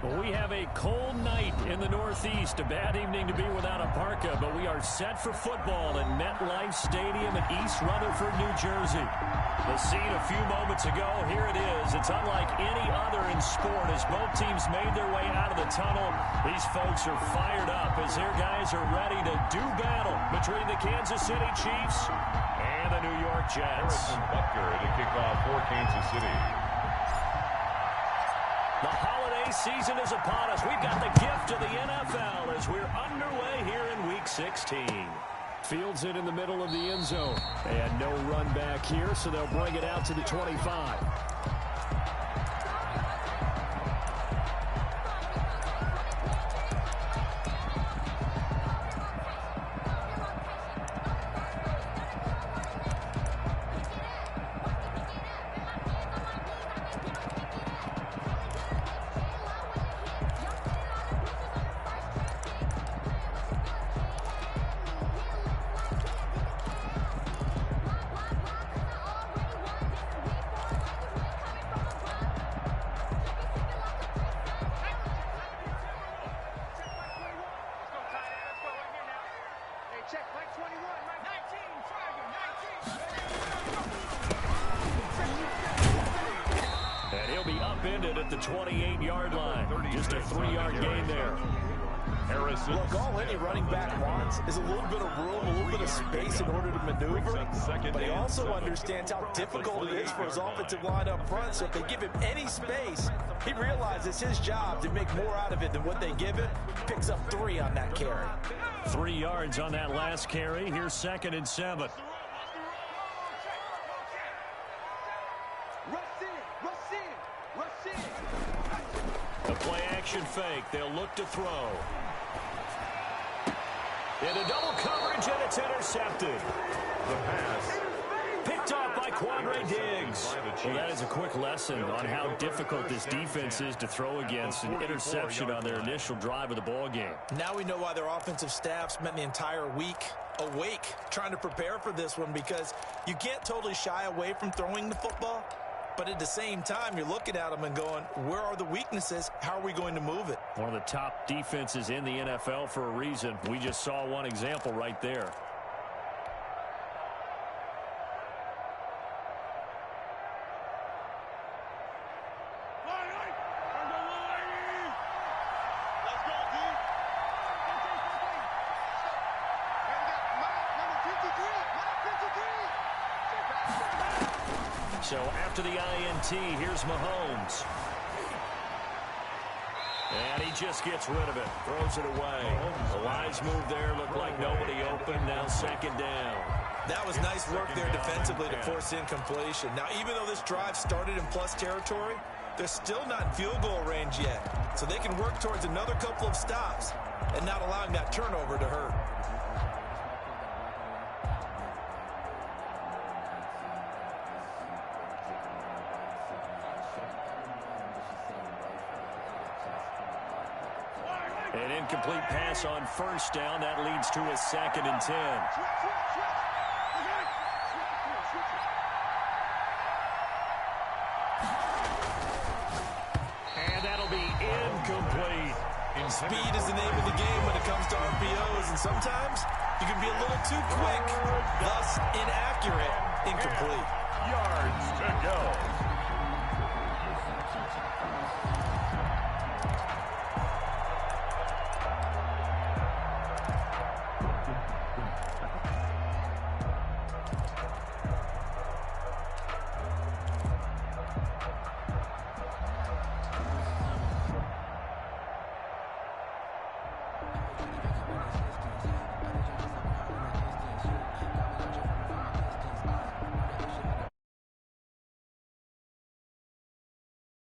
Well, we have a cold night in the Northeast. A bad evening to be without a parka, but we are set for football at MetLife Stadium in East Rutherford, New Jersey. The scene a few moments ago, here it is. It's unlike any other in sport as both teams made their way out of the tunnel. These folks are fired up as their guys are ready to do battle between the Kansas City Chiefs and the New York Jets. Harrison Butker to kick off for Kansas City. The holiday season is upon us. We've got the gift of the NFL as we're underway here in Week 16. Fields it in the middle of the end zone. And no run back here, so they'll bring it out to the 25. And he'll be upended at the 28-yard line. Just a 3-yard gain there. Harrison. Look, all any running back wants is a little bit of room, a little bit of space in order to maneuver. But he also understands how difficult it is for his offensive line up front. So if they give him any space, he realizes his job to make more out of it than what they give him. Picks up 3 on that carry. 3 yards on that last carry. Here's 2nd and 7. The play action fake. They'll look to throw. Into double coverage, and it's intercepted. The pass. Picked off by Quandre Diggs. Well, that is a quick lesson on how difficult this defense is to throw against. An interception on their initial drive of the ball game. Now we know why their offensive staff spent the entire week awake trying to prepare for this one, because you can't totally shy away from throwing the football. But at the same time, you're looking at them and going, where are the weaknesses? How are we going to move it? One of the top defenses in the NFL for a reason. We just saw one example right there. So after the INT, here's Mahomes. And he just gets rid of it, throws it away. A wise move there, looked like nobody open, now 2nd down. That was nice work there defensively to force incompletion. Now, even though this drive started in plus territory, they're still not in field goal range yet. So they can work towards another couple of stops and not allowing that turnover to hurt. An incomplete pass on 1st down. That leads to a 2nd and 10. And that'll be incomplete. Speed is the name of the game when it comes to RPOs, and sometimes you can be a little too quick, thus inaccurate, incomplete. Yards to go.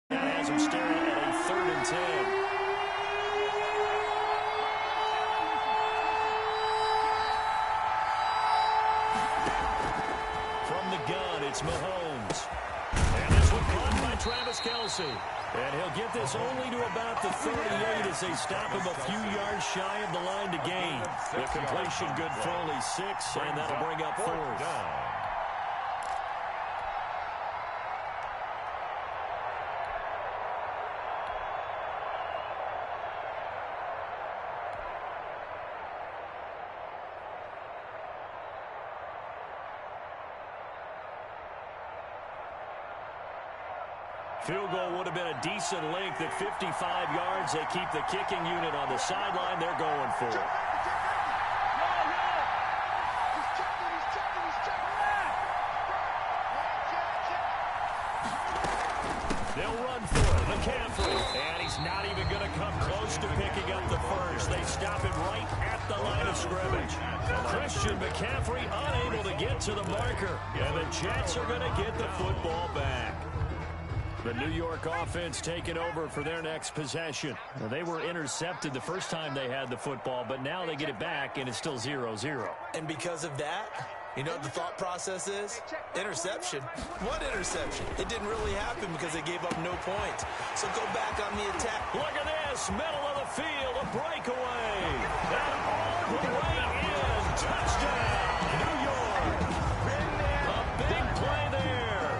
As I'm staring at a 3rd and 10. From the gun, it's Mahomes. And this one caught by Travis Kelce. And he'll get this only to about the 38 as they stop him a few yards shy of the line to gain. The completion good for only 6, and that'll bring up 4th. Field goal would have been a decent length at 55 yards. They keep the kicking unit on the sideline. They're going for it. They'll run for it. McCaffrey. And he's not even going to come close to picking up the first. They stop him right at the line of scrimmage. Christian McCaffrey unable to get to the marker. And the Jets are going to get the football back. The New York offense taking over for their next possession. Well, they were intercepted the first time they had the football, but now they get it back, and it's still 0-0. And because of that, you know what the thought process is? Interception. What interception? It didn't really happen because they gave up no points. So go back on the attack. Look at this. Middle of the field, a breakaway. And all the way in. Touchdown, New York. A big play there.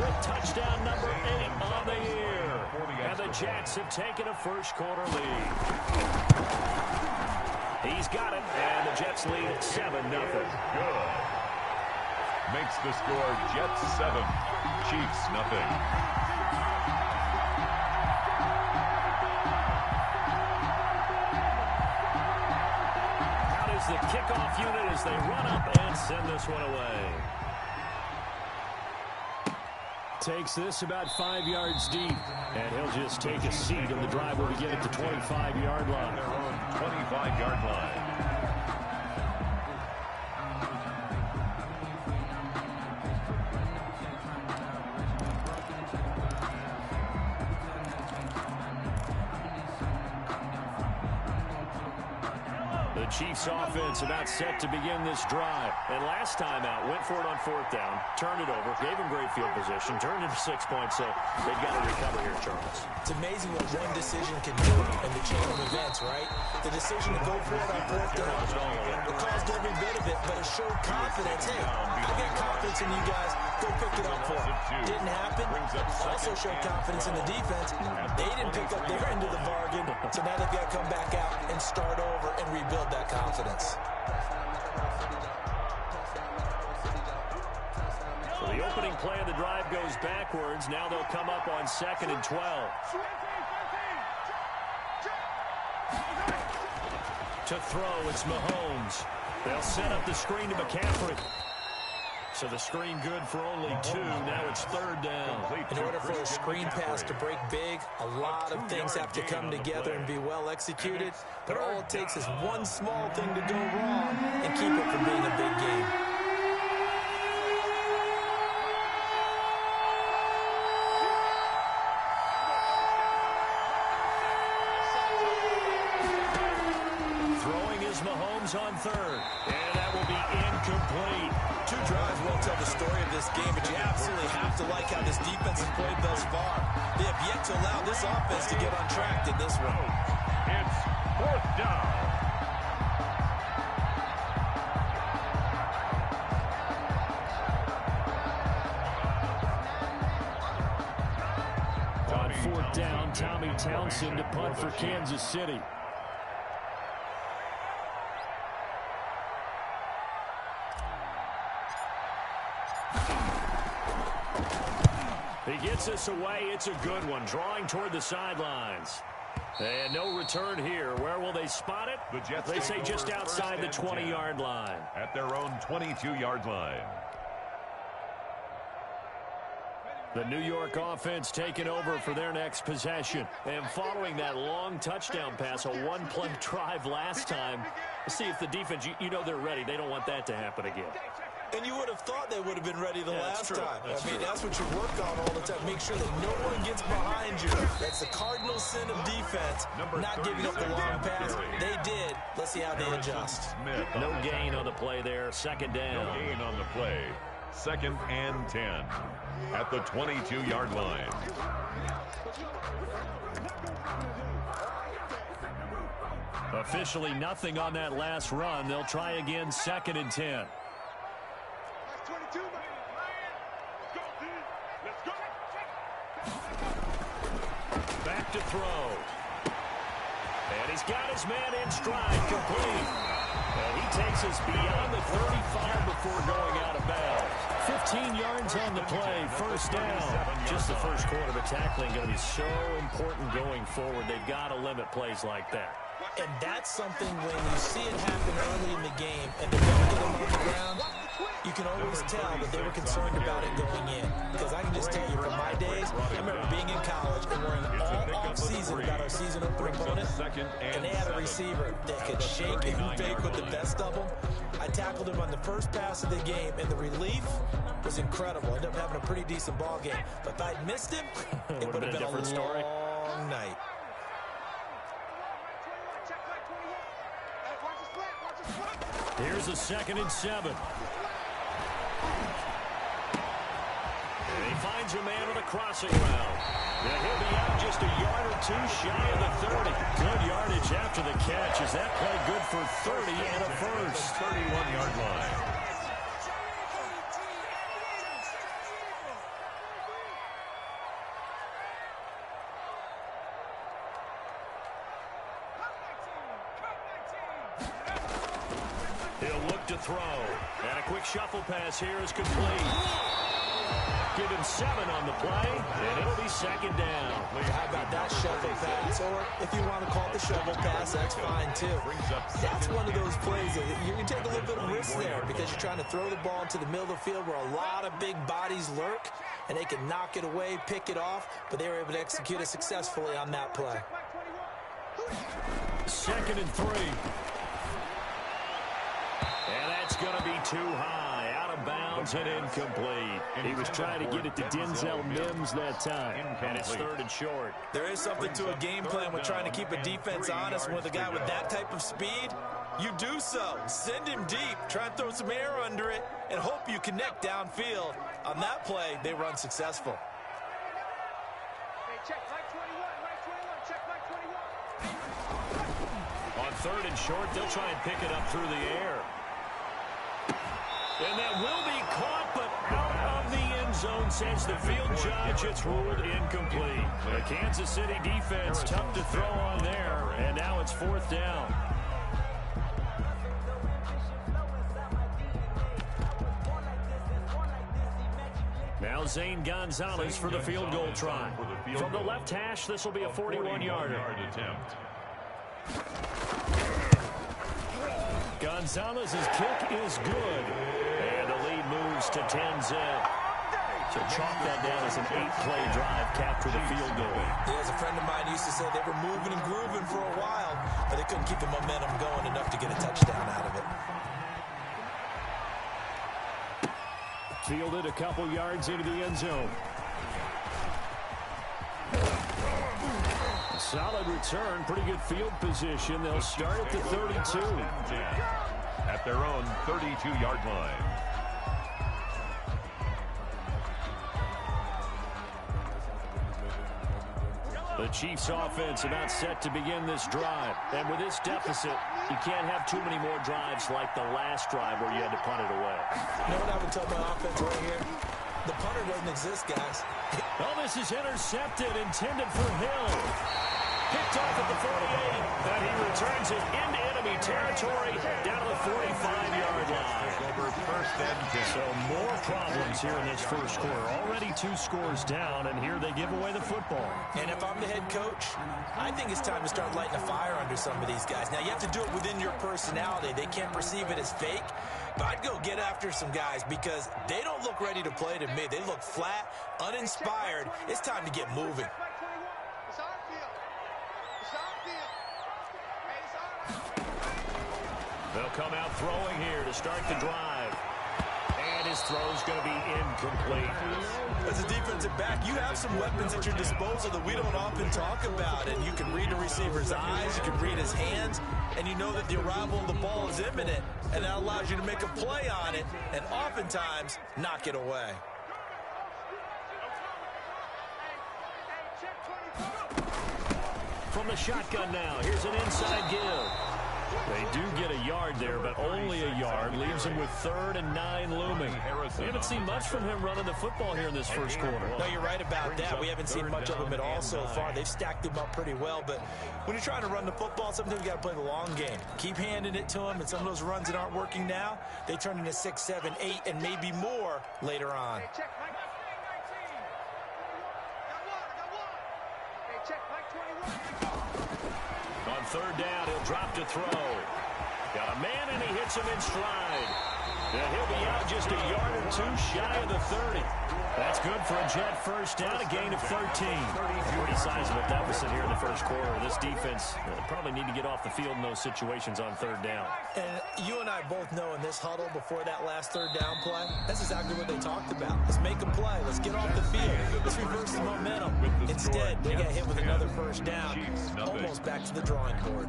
With touchdown number 8 on the year. And the Jets have taken a first-quarter lead. He's got it, and the Jets lead at 7-0. Good. Makes the score Jets 7, Chiefs nothing. Out is the kickoff unit as they run up and send this one away. Takes this about 5 yards deep, and he'll just take a seat, and the drive will begin at the 25-yard line. Their own 25-yard line. The Chiefs offense about set to begin this drive. And last time out, went for it on 4th down, turned it over, gave him great field position, turned into 6 points, so they've got to recover here, Charles. It's amazing what one decision can do in the chain of events, right? The decision to go for it on 4th down, it caused every bit of it, but it showed confidence. Hey, I got confidence in you guys. Go pick it up for them. Didn't happen. Also showed confidence in the defense. They didn't pick up their end of the bargain, so now they've got to come back out and start over and rebuild that confidence. So the opening play of the drive goes backwards. Now they'll come up on 2nd and 12. To throw, it's Mahomes. They'll set up the screen to McCaffrey. So the screen good for only 2. Now it's 3rd down. In order for a screen pass to break big, a lot of things have to come together and be well executed. But all it takes is one small thing to go wrong and keep it from being a big game. Throwing is Mahomes on 3rd. And that will be incomplete. 2 drives won't tell the story of this game, but you absolutely have to like how this defense has played thus far. They have yet to allow this offense to get on track in this one. It's 4th down. On 4th down, Tommy Townsend to punt for Kansas City. He gets us away. It's a good one. Drawing toward the sidelines. And no return here. Where will they spot it? The Jets they say just outside the 20-yard line. At their own 22-yard line. The New York offense taking over for their next possession. And following that long touchdown pass, a one-play drive last time. See if the defense, you know they're ready. They don't want that to happen again. And you would have thought they would have been ready the last time. That's true. That's what you work on all the time. Make sure that no one gets behind you. That's the cardinal sin of defense, not giving up the long pass. They did. Let's see how they adjust. No gain on the play there. 2nd down. No gain on the play. 2nd and 10 at the 22-yard line. Officially nothing on that last run. They'll try again 2nd and 10. Back to throw. And he's got his man in stride, complete. And he takes us beyond the 35 before going out of bounds. 15 yards yards on the play. First down. Just the first quarter, but tackling going to be so important going forward. They've got to limit plays like that. And that's something when you see it happen early in the game and they don't get them on the ground, you can always tell that they were concerned about it going in. Because I can just tell you, from my days, I remember being in college and we're in all off-season about our season opener opponent, and they had a receiver that could shake and fake with the best of them. I tackled him on the first pass of the game, and the relief was incredible. Ended up having a pretty decent ball game. But if I'd missed him, it would have been a different story. Long night. Here's a 2nd and 7. And he finds a man on a crossing route. And he'll be out just a yard or two shy of the 30. Good yardage after the catch. Is that play good for 30 and a first? 31-yard line. To throw, and a quick shuffle pass here is complete. Give him 7 on the play, and it'll be 2nd down. How about that shuffle pass? Or if you want to call it the shovel pass, that's fine too. That's one of those plays that you can take a little bit of risk there because you're trying to throw the ball into the middle of the field where a lot of big bodies lurk, and they can knock it away, pick it off, but they were able to execute it successfully on that play. 2nd and 3. And that's going to be too high, out of bounds and incomplete. He was trying to get it to Denzel Mims that time, and it's 3rd and short. There is something to a game plan with trying to keep a defense honest. With a guy with that type of speed, you do so. Send him deep, try and throw some air under it, and hope you connect downfield. On that play, they were unsuccessful. On 3rd and short, they'll try and pick it up through the air. And that will be caught, but out of the end zone, says the field judge. It's ruled incomplete. The Kansas City defense tough to throw on there, and now it's 4th down. Now Zane Gonzalez for the field goal try. From the left hash, this will be a 41-yarder. Gonzalez's kick is good. And the lead moves to 10-zip. So chalk that down as an 8-play drive, capture the field goal. Yeah, as a friend of mine used to say, they were moving and grooving for a while, but they couldn't keep the momentum going enough to get a touchdown out of it. Fielded a couple yards into the end zone. Solid return, pretty good field position. They'll start at the 32. At their own 32-yard line. The Chiefs offense about set to begin this drive. And with this deficit, you can't have too many more drives like the last drive where you had to punt it away. You know what I would tell my offense right here? The punter doesn't exist, guys. Oh, this is intercepted, intended for Hill. Picked off at the 48, and he returns it into enemy territory down to the 45-yard line. Over 1st and 10. So more problems here in this first quarter. Already 2 scores down, and here they give away the football. And if I'm the head coach, I think it's time to start lighting a fire under some of these guys. Now, you have to do it within your personality. They can't perceive it as fake. But I'd go get after some guys because they don't look ready to play to me. They look flat, uninspired. It's time to get moving. They'll come out throwing here to start the drive. And his throw's going to be incomplete. As a defensive back, you have some weapons at your disposal that we don't often talk about. And you can read the receiver's eyes, you can read his hands, and you know that the arrival of the ball is imminent. And that allows you to make a play on it and oftentimes knock it away. From the shotgun now, here's an inside give. They do get a yard there, but only a yard. Leaves him with 3rd and 9 looming. We haven't seen much from him running the football here in this first quarter. No, you're right about that. We haven't seen much of him at all so far. They've stacked him up pretty well, but when you're trying to run the football, sometimes you got to play the long game. Keep handing it to him, and some of those runs that aren't working now, they turn into 6, 7, 8, and maybe more later on. third down. He'll drop to throw. Got a man, and he hits him in stride. And he'll be out just a yard or two shy of the 30. That's good for a Jet first down, a gain of 13. Pretty sizable deficit here in the first quarter. This defense probably need to get off the field in those situations on third down. And you and I both know in this huddle before that last third down play, that's exactly what they talked about. Let's make a play. Let's get off the field. Let's reverse the momentum. Instead, they got hit with another first down. Almost back to the drawing board.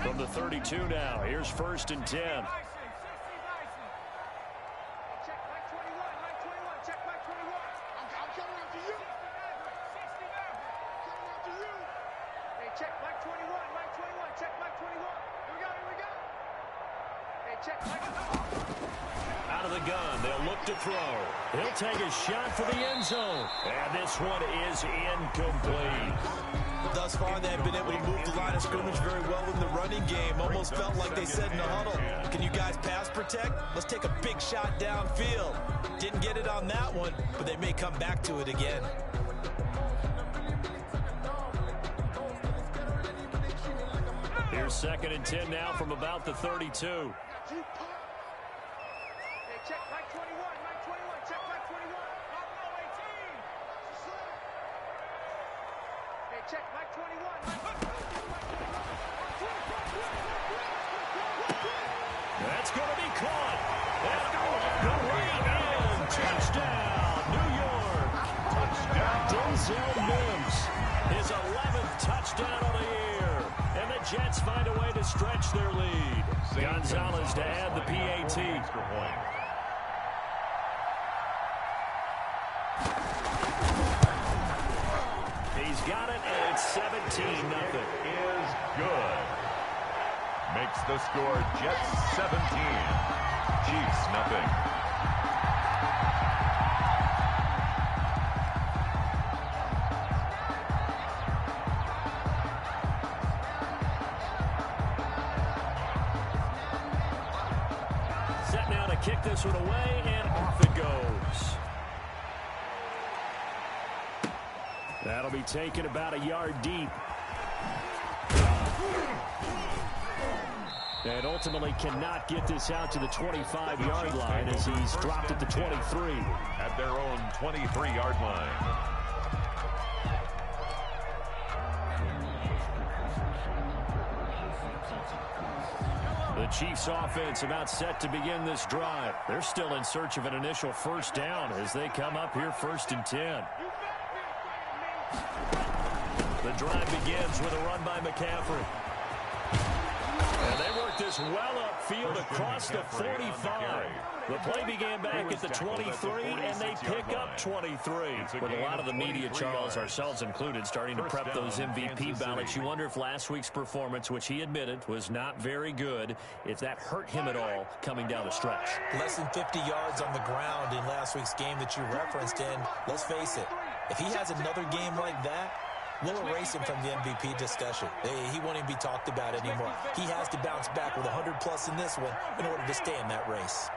From the 32 now, here's 1st and 10. Check Mike 21, Mike 21, check Mike 21. I'm coming after you. 60 now. Coming after you. Hey, check Mike 21, Mike 21, check Mike 21. Here we go. Hey, check Mike. Out of the gun, they'll look to throw. He'll take a shot for the end zone. And this one is incomplete. Thus far, they've been able to move the line of scrimmage very well in the running game. Almost felt like they said in the huddle, can you guys pass protect? Let's take a big shot downfield. Didn't get it on that one, but they may come back to it again. Here's 2nd and 10 now from about the 32. Hey, check Mike 21, Mike 21, check Mike 21. No, 18. Hey, check Mike 21, That's going to be caught. And the way in. Touchdown, New York. Touchdown. Denzel Mims. His 11th touchdown of the year. And the Jets find a way to stretch their lead. Gonzalez to add the PAT. He's got it, and it's 17-0. Is good. Makes the score Jets 17, Chiefs nothing. Set now to kick this one away, and off it goes. That'll be taken about a yard deep. And ultimately cannot get this out to the 25-yard line as he's dropped at the 23. At their own 23-yard line. The Chiefs offense about set to begin this drive. They're still in search of an initial first down as they come up here 1st and 10. The drive begins with a run by McCaffrey. And they work this well upfield across the 45. The play began back at the 23, and they pick up 23. With a lot of the media, Charles, ourselves included, starting to prep those MVP ballots, you wonder if last week's performance, which he admitted was not very good, if that hurt him at all coming down the stretch. Less than 50 yards on the ground in last week's game that you referenced, and let's face it, if he has another game like that, we'll erase him from the MVP discussion. He won't even be talked about anymore. He has to bounce back with 100+ in this one in order to stay in that race.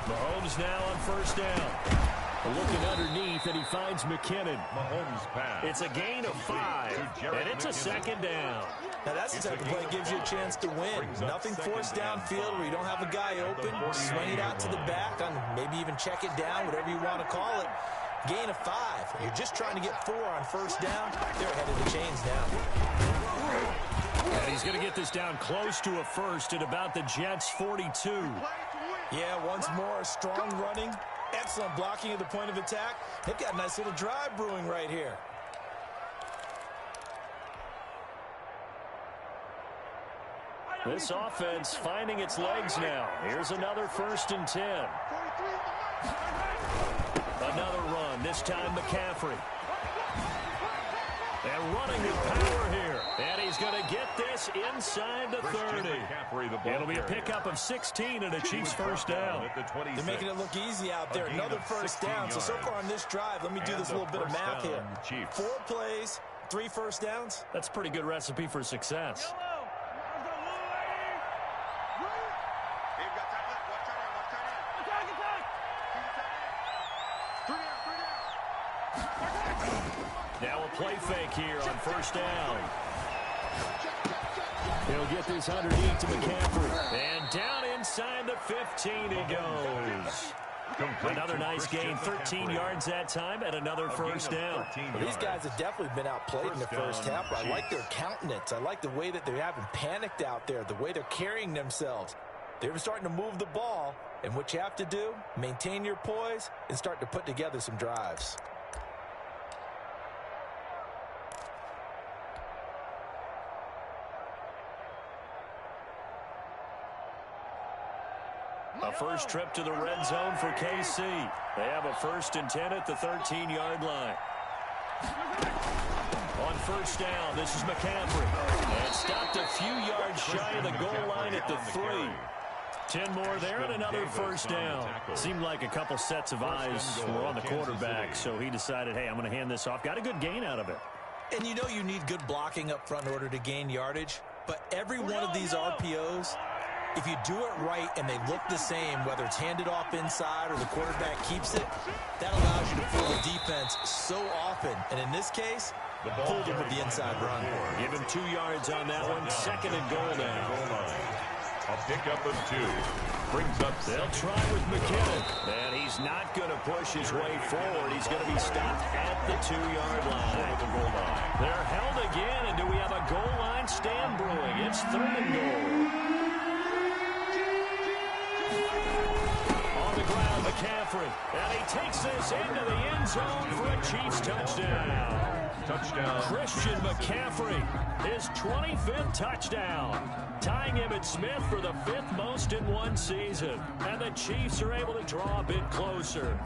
Mahomes now on first down. Looking underneath, and he finds McKinnon. Mahomes pass. It's a gain of 5, and it's a 2nd down. Now that's the type of play that gives you a chance to win. Nothing forced downfield where you don't have a guy open. Swing it out to the back, on maybe even check it down, whatever you want to call it. Gain of 5. You're just trying to get 4 on first down. They're ahead of the chains now. And he's going to get this down close to a first at about the Jets' 42. Yeah, once more, strong running. Excellent blocking at the point of attack. They've got a nice little drive brewing right here. This offense finding its legs now. Here's another 1st and 10. Another run, this time McCaffrey. And running with power here. And he's going to get this inside the 30. It'll be a pickup of 16 and a Chiefs first down. They're making it look easy out there. Another first down. So far on this drive, let me do this little bit of math here. 4 plays, 3 first downs. That's a pretty good recipe for success. Now a play fake here on first down. He'll get this underneath to McCaffrey. And down inside the 15 he goes. Another nice gain, 13 yards that time, and another first down. Well, these guys have definitely been outplayed in the first half, but I like their countenance. I like the way that they haven't panicked out there, the way they're carrying themselves. They're starting to move the ball, and what you have to do, maintain your poise and start to put together some drives. A first trip to the red zone for KC. They have a 1st and 10 at the 13-yard line. On first down, this is McCaffrey. And stopped a few yards shy of the goal line at the 3. 10 more there and another first down. Seemed like a couple sets of eyes were on the quarterback, so he decided, hey, I'm going to hand this off. Got a good gain out of it. And you know you need good blocking up front in order to gain yardage, but every one of these RPOs, if you do it right and they look the same, whether it's handed off inside or the quarterback keeps it, that allows you to fool the defense so often. And in this case, fooled him with the inside run. Give him 2 yards on that one. 2nd and goal now. A pickup of 2. Brings up. They'll try with McKinnon. And he's not going to push his way forward. He's going to be stopped at the 2-yard line. They're held again, and do we have a goal line stand brewing? It's 3rd and goal. Ground, McCaffrey, and he takes this into the end zone for a Chiefs touchdown. Christian McCaffrey, his 25th touchdown, tying Emmitt Smith for the 5th most in one season. And the Chiefs are able to draw a bit closer.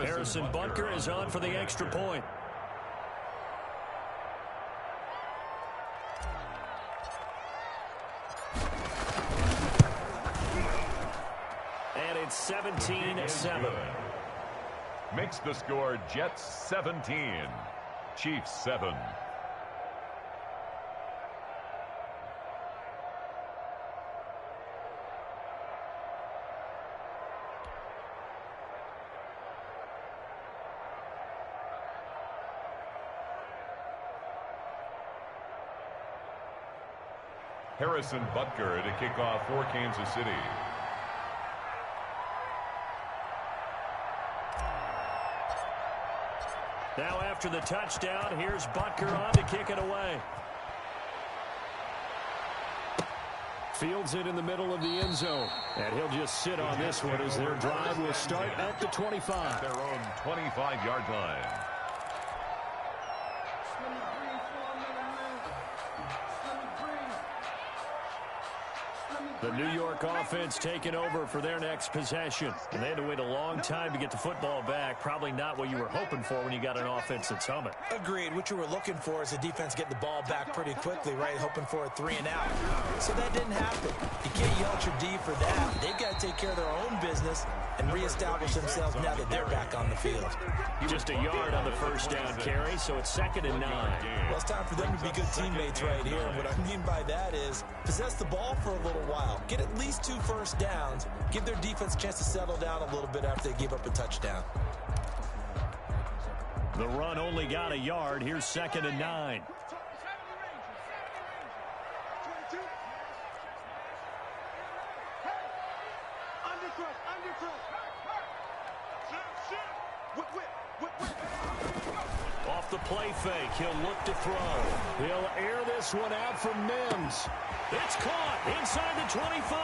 Harrison Butker is on for the extra point. And it's 17-7. Makes the score Jets 17, Chiefs 7. Harrison Butker to kick off for Kansas City. Now after the touchdown, here's Butker on to kick it away. Fields it in the middle of the end zone. And he'll just sit on this one as their drive will start at the 25. Their own 25-yard line. The New York offense taking over for their next possession. And they had to wait a long time to get the football back. Probably not what you were hoping for when you got an offense that's humming. Agreed. What you were looking for is the defense getting the ball back pretty quickly, right? Hoping for a 3 and out. So that didn't happen. You can't yell at your D for that. They've got to take care of their own business and reestablish themselves now that they're back on the field. Just a yard on the first down carry, so it's 2nd and 9. Well, it's time for them to be good teammates right here. And what I mean by that is possess the ball for a little while. Get at least 2 first downs. Give their defense a chance to settle down a little bit after they give up a touchdown. The run only got a yard. Here's 2nd and 9. Off the play fake, he'll look to throw. He'll air this one out from Mims. It's caught inside the 25.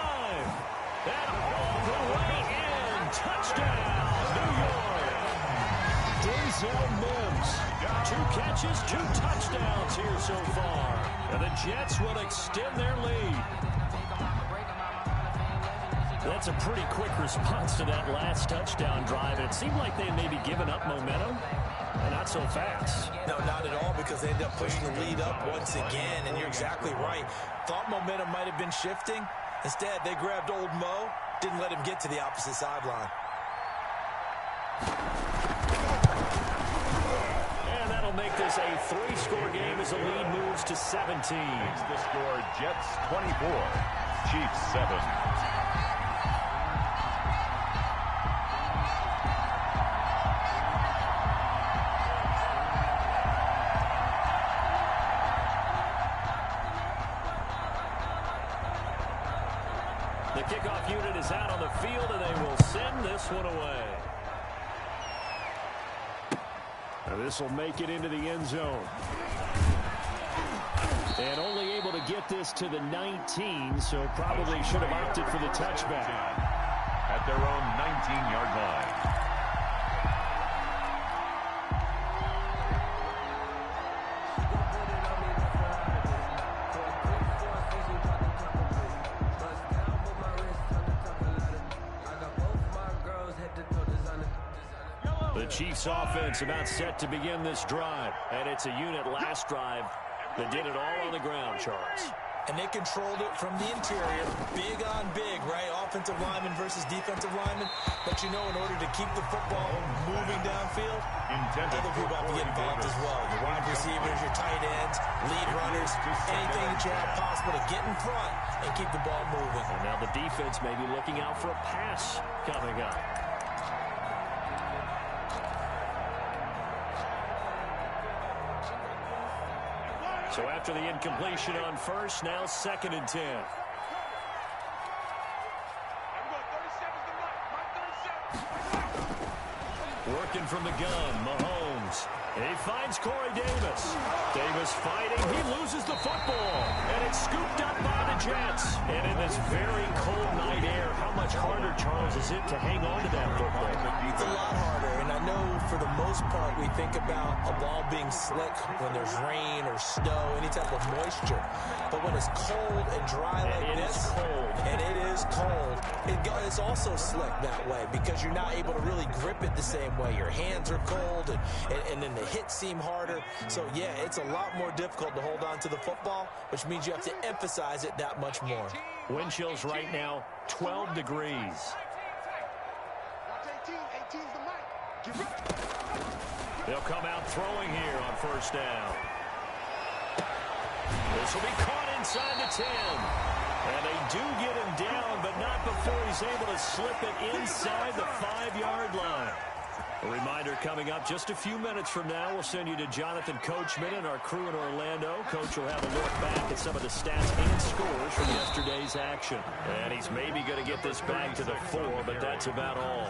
And all the way in. Touchdown, New York. Denzel Mims. 2 catches, 2 touchdowns here so far. And the Jets will extend their lead. That's a pretty quick response to that last touchdown drive. It seemed like they had maybe given up momentum. Not so fast. No, not at all, because they ended up pushing the lead up once again, and you're exactly right. Thought momentum might have been shifting. Instead, they grabbed old Mo, didn't let him get to the opposite sideline. And that'll make this a 3-score game as the lead moves to 17. The score, Jets 24, Chiefs 7. The kickoff unit is out on the field, and they will send this one away. And this will make it into the end zone. And only able to get this to the 19, so probably should have opted for the touchback. At their own 19-yard line. The Chiefs offense about set to begin this drive. And it's a unit last drive that did it all on the ground, Charles. And they controlled it from the interior. Big on big, right? Offensive lineman versus defensive lineman. But you know, in order to keep the football moving downfield, other people have to get involved as well. Your wide receivers, your tight ends, lead runners, anything that you have possible to get in front and keep the ball moving. And now the defense may be looking out for a pass coming up. So after the incompletion on first, now 2nd and 10. Working from the gun, Mahomes. He finds Corey Davis. Davis fighting. He loses the football. And it's scooped up by the Jets. And in this very cold night air, how much harder, Charles, is it to hang on to that football? It's a lot harder. And I know for the most part we think about a ball being slick when there's rain or snow, any type of moisture. But when it's cold and dry like this, and it is cold, it's also slick that way because you're not able to really grip it the same way. Your hands are cold, and then the hits seem harder. So, yeah, it's a lot more difficult to hold on to the football, which means you have to emphasize it that much more. Wind chills right now, 12 degrees. They'll come out throwing here on first down. This will be caught inside the 10. And they do get him down, but not before he's able to slip it inside the 5-yard line. A reminder coming up just a few minutes from now. We'll send you to Jonathan Coachman and our crew in Orlando. Coach will have a look back at some of the stats and scores from yesterday's action. And he's maybe going to get this back to the 4, but that's about all.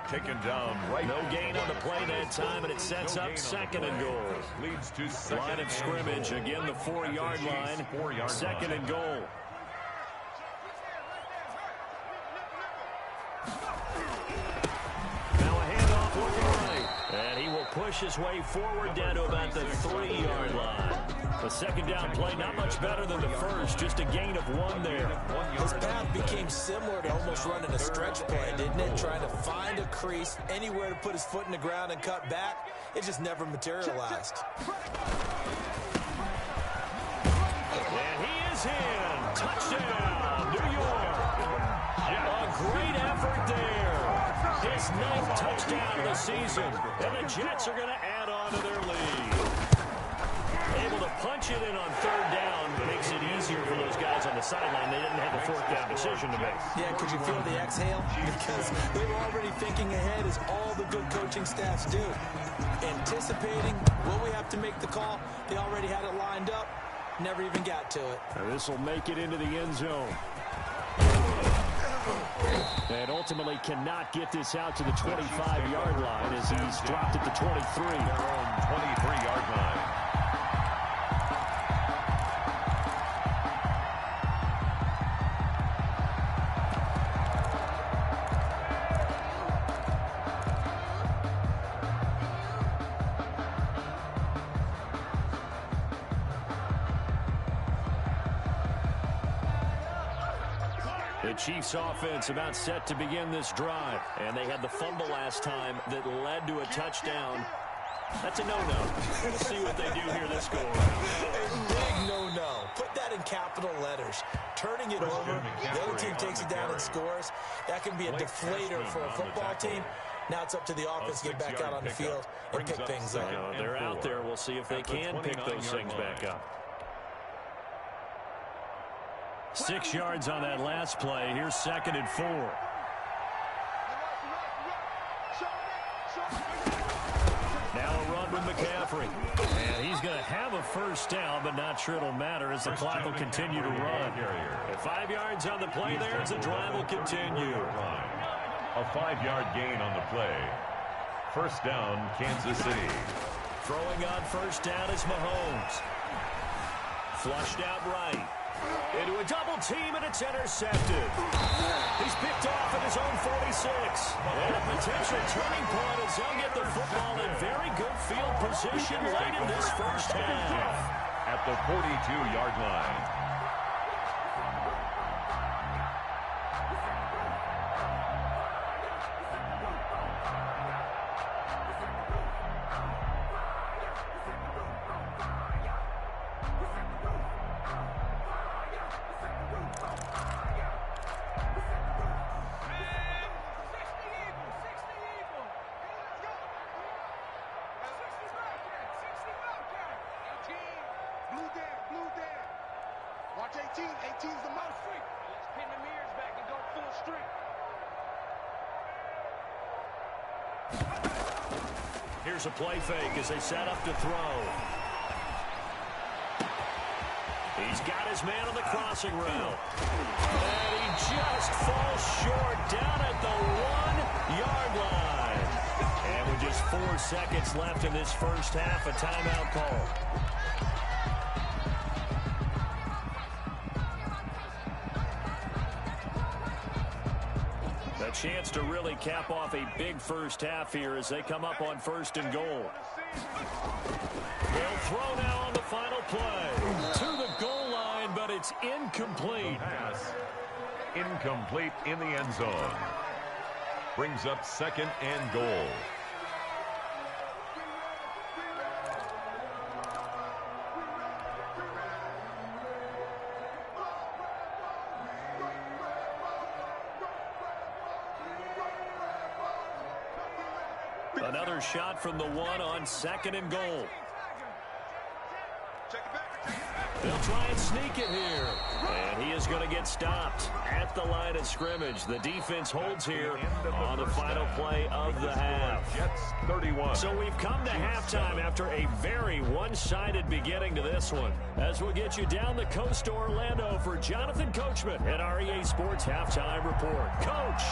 Taken down right. No gain on the play that time, and it sets up 2nd and goal. Leads to second line of scrimmage, again the 4-yard line. 2nd and goal. And he will push his way forward down to about the 3-yard line. The 2nd down play, not much better than the first, just a gain of 1 there. His path became similar to almost running a stretch play, didn't it? Trying to find a crease, anywhere to put his foot in the ground and cut back. It just never materialized. And he is in. Touchdown, New York. A great effort there. His 9th touchdown of the season. And the Jets are going to add on to their lead. Able to punch it in on 3rd down makes it easier for those guys on the sideline. They didn't have a 4th down decision to make. Yeah, could you feel the exhale? Because they were already thinking ahead, as all the good coaching staffs do. Anticipating, will we have to make the call? They already had it lined up. Never even got to it. And this will make it into the end zone. And ultimately cannot get this out to the 25-yard line as he's dropped at the 23. Their own 23-yard line. The Chiefs offense about set to begin this drive. And they had the fumble last time that led to a touchdown. That's a no-no. We'll see what they do here this go around. A big no-no. Put that in capital letters. Turning it over, the other team takes it down and scores. That can be a deflator for a football team. Now it's up to the offense to get back out on the field and pick things up. They're out there. We'll see if they can pick those things back up. 6 yards on that last play. Here's 2nd and 4. Now a run with McCaffrey. And he's going to have a first down, but not sure it'll matter as the clock will continue to run. At 5 yards on the play there as the drive will continue. A 5-yard gain on the play. First down, Kansas City. Throwing on first down is Mahomes. Flushed out right. Into a double team, and it's intercepted. He's picked off at his own 46. And a potential turning point as they'll get the football in very good field position late in this first half. At the 42-yard line. Watch 18. 18's the most free. Let's pin the mirrors back and go full streak. Here's a play fake as they set up to throw. He's got his man on the crossing route. And he just falls short down at the 1-yard line. And with just 4 seconds left in this first half, a timeout call. Chance to really cap off a big first half here as they come up on 1st and goal. They'll throw now on the final play to the goal line, but it's incomplete. Pass incomplete in the end zone. Brings up 2nd and goal. Another shot from the 1 on 2nd and goal. They'll try and sneak it here. And he is going to get stopped at the line of scrimmage. The defense holds here on the final play of the half. Jets 31. So we've come to halftime after a very one-sided beginning to this one. As we'll get you down the coast to Orlando for Jonathan Coachman at our EA Sports Halftime Report. Coach!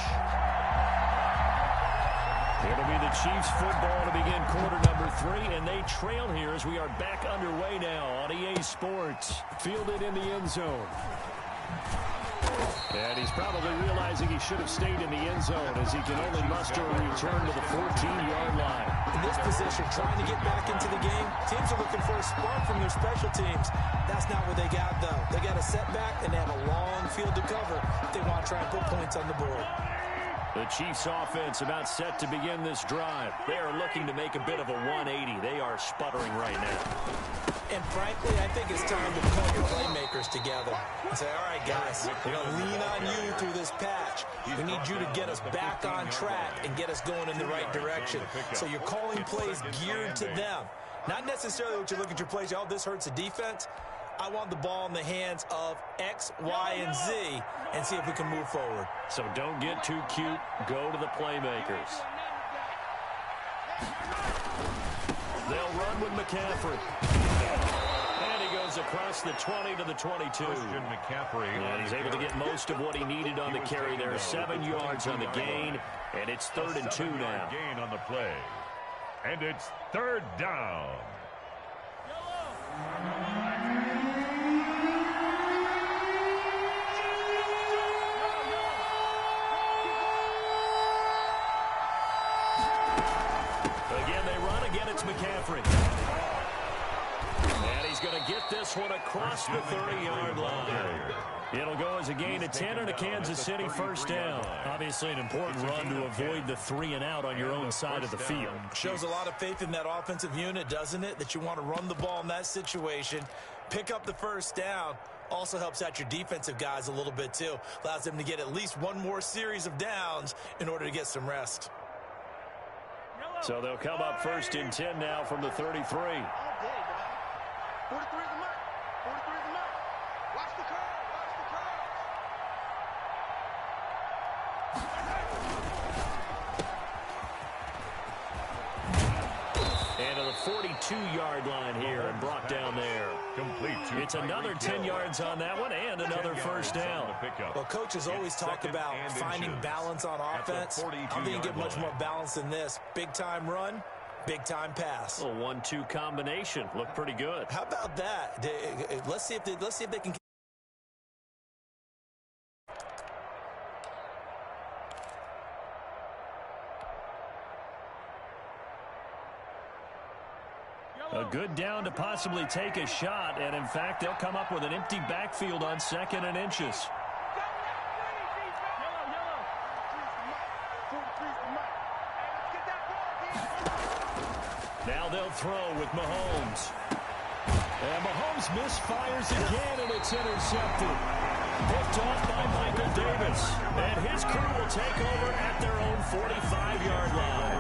It'll be the Chiefs football to begin quarter number 3, and they trail here as we are back underway now on EA Sports. Fielded in the end zone. And he's probably realizing he should have stayed in the end zone as he can only muster a return to the 14-yard line. In this position, trying to get back into the game, teams are looking for a spark from their special teams. That's not what they got, though. They got a setback, and they have a long field to cover if they want to try and put points on the board. The Chiefs offense about set to begin this drive. They are looking to make a bit of a 180. They are sputtering right now. And frankly, I think it's time to pull your playmakers together and say, all right, guys, we're going to lean on you through this patch. We need you to get us back on track and get us going in the right direction. So you're calling plays geared to them. Not necessarily what you look at your plays, oh, this hurts the defense. I want the ball in the hands of X, Y, and Z and see if we can move forward. So don't get too cute. Go to the playmakers. They'll run with McCaffrey. And he goes across the 20 to the 22. Christian McCaffrey. And he's able to get most of what he needed on the carry there. 7 yards on the gain. And it's 3rd and 2 now. Gain on the play. And it's 3rd down. McCaffrey. And he's going to get this one across the 30-yard line. It'll go as a gain of 10 and a Kansas City first down. Obviously an important run to avoid the 3 and out on your own side of the field. Shows a lot of faith in that offensive unit, doesn't it? That you want to run the ball in that situation, pick up the first down, Also helps out your defensive guys a little bit too. Allows them to get at least one more series of downs in order to get some rest. So they'll come up first and 10 now from the 33. 43 is the mark. 43 is the mark. Watch the curve. Watch the curve. And to the 42-yard line here and brought down there. Complete. It's another 10 yards on that one and another first down. Well, coaches always talk about finding balance on offense. I think you get much more balance than this. Big-time run, big-time pass. A 1-2 combination. Looked pretty good. How about that? Let's see if they can. A good down to possibly take a shot, and in fact, they'll come up with an empty backfield on 2nd and inches. Now they'll throw with Mahomes. And Mahomes misfires again, and it's intercepted. Picked off by Michael Davis. And his crew will take over at their own 45-yard line.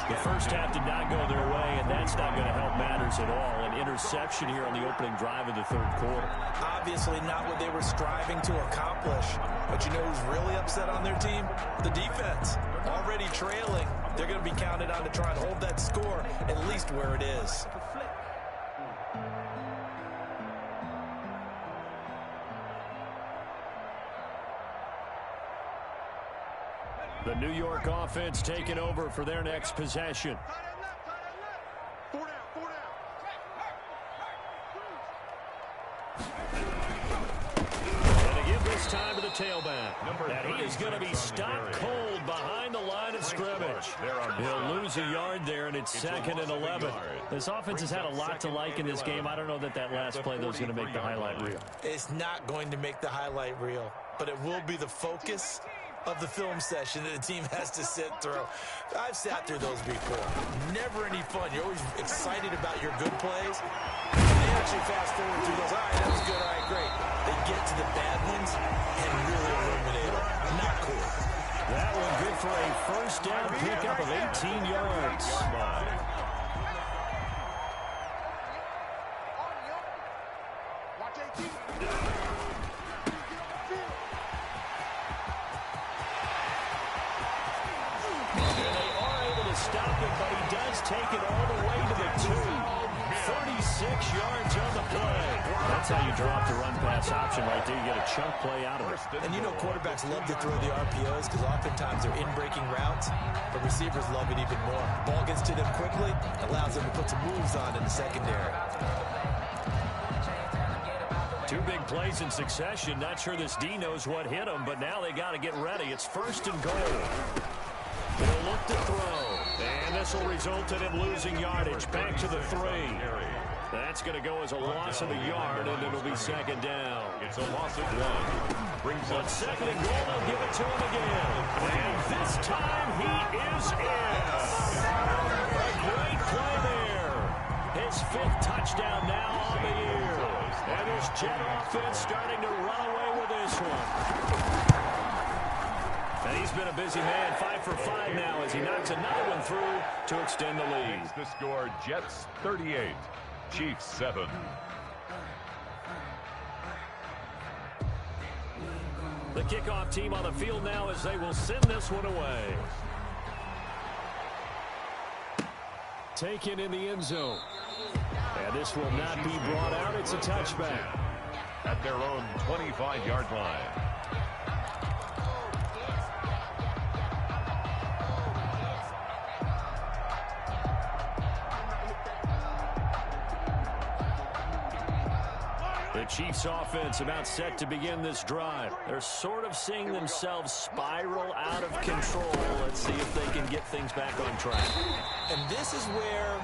The first half did not go their way, and that's not going to help matters at all. An interception here on the opening drive of the third quarter. Obviously not what they were striving to accomplish. But you know who's really upset on their team? The defense. Already trailing. They're going to be counted on to try and hold that score at least where it is. The New York offense taking over for their next possession. And to give this time to the tailback. And he is going to be stopped cold behind the line of scrimmage. He'll lose a yard there, and it's 2nd and 11. This offense has had a lot to like in this game. I don't know that last play, though, is going to make the highlight reel. It's not going to make the highlight reel, but it will be the focus of the film session that the team has to sit through. I've sat through those before. Never any fun. You're always excited about your good plays. They actually fast forward through those. All right, that was good. All right, great. They get to the bad ones and really eliminate them. Not cool. That one good for a first down pickup of 18 yards. Watch 18. Stop him, but he does take it all the way to the 2. 36 yards on the play. That's how you drop the run-pass option right there. You get a chunk play out of it. And you know quarterbacks love to throw the RPOs because oftentimes they're in-breaking routes, but receivers love it even more. Ball gets to them quickly, allows them to put some moves on in the secondary. 2 big plays in succession. Not sure this D knows what hit him, but now they got to get ready. It's 1st and goal. They'll look to throw, and this will result in him losing yardage. Back to the 3. That's going to go as a loss of a yard, and it'll be 2nd down. It's a loss of 1. Brings On 2nd and goal, they'll give it to him again. And this time, he is in. A great play there. His 5th touchdown now on the year. And this Jet offense starting to run away with this one. And he's been a busy man, 5 for 5 now as he knocks another one through to extend the lead. The score, Jets 38, Chiefs 7. The kickoff team on the field now as they will send this one away. Taken in the end zone. And this will not be brought out. It's a touchback. At their own 25-yard line. The Chiefs offense about set to begin this drive. They're sort of seeing themselves spiral out of control. Let's see if they can get things back on track. And this is where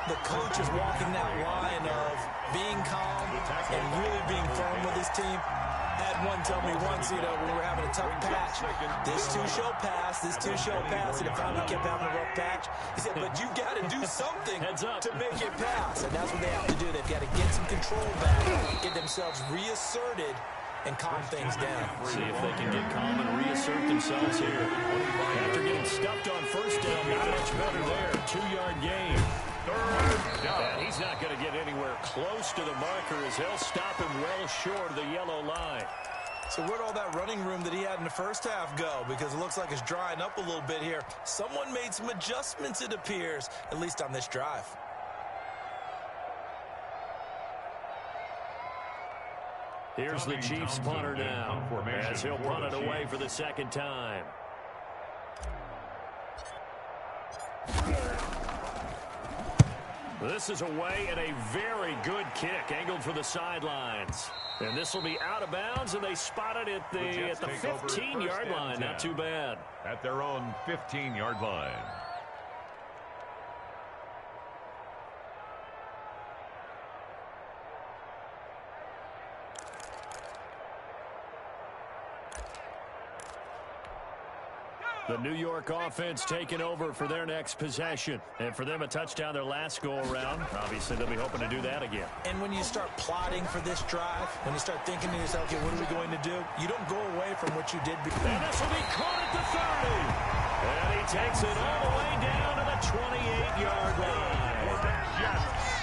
the coach is walking that line of being calm and really being firm with his team. At Someone told me once, you know, when we were having a tough patch, this too shall pass, this too shall pass, and it finally kept having a rough patch. He said, but you got to do something to make it pass, and that's what they have to do. They've got to get some control back, get themselves reasserted, and calm things down. See if they can get calm and reassert themselves here. After getting stuffed on first down, not much better there. 2-yard gain. And he's not going to get anywhere close to the marker as they'll stop him well short of the yellow line. So where'd all that running room that he had in the first half go? Because it looks like it's drying up a little bit here. Someone made some adjustments, it appears, at least on this drive. Here's the Chiefs punter now, as he'll punt it away for the second time. This is away and a very good kick, angled for the sidelines. And this will be out of bounds, and they spot it at the 15-yard line. Not too bad. At their own 15-yard line. The New York offense taking over for their next possession. And for them, a touchdown their last go-around. Obviously, they'll be hoping to do that again. And when you start plotting for this drive, when you start thinking to yourself, okay, what are we going to do? You don't go away from what you did before. And this will be caught at the 30. And he takes it all the way down to the 28-yard line.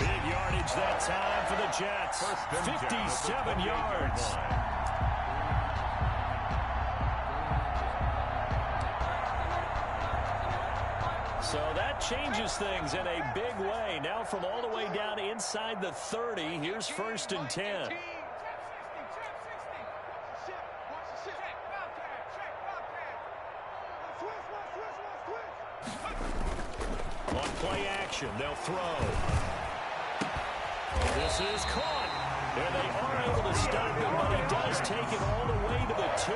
Big yardage that time for the Jets. 57 yards. So that changes things in a big way. Now from all the way down inside the 30, here's 1st and 10. On play action, they'll throw. This is caught. And they are able to stop him, but he does take it all the way to the 2.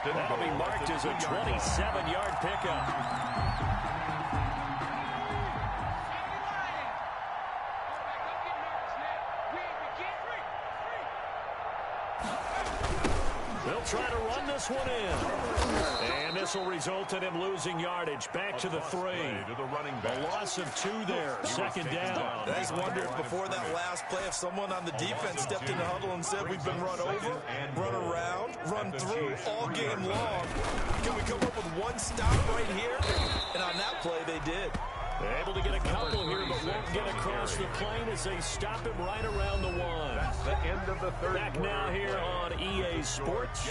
That'll be marked as a 27-yard pickup. They'll try to run this one in. And this will result in him losing yardage. Back to the 3. A loss of 2 there. 2nd down. I just wonder if before that last play, if someone on the defense stepped in the huddle and said, we've been run over, run around, run through all game long. Can we come up with one stop right here? And on that play, they did. They're able to get a couple here, but won't get across the plane as they stop him right around the 1. That's the end of the third. Back now here on EA Sports.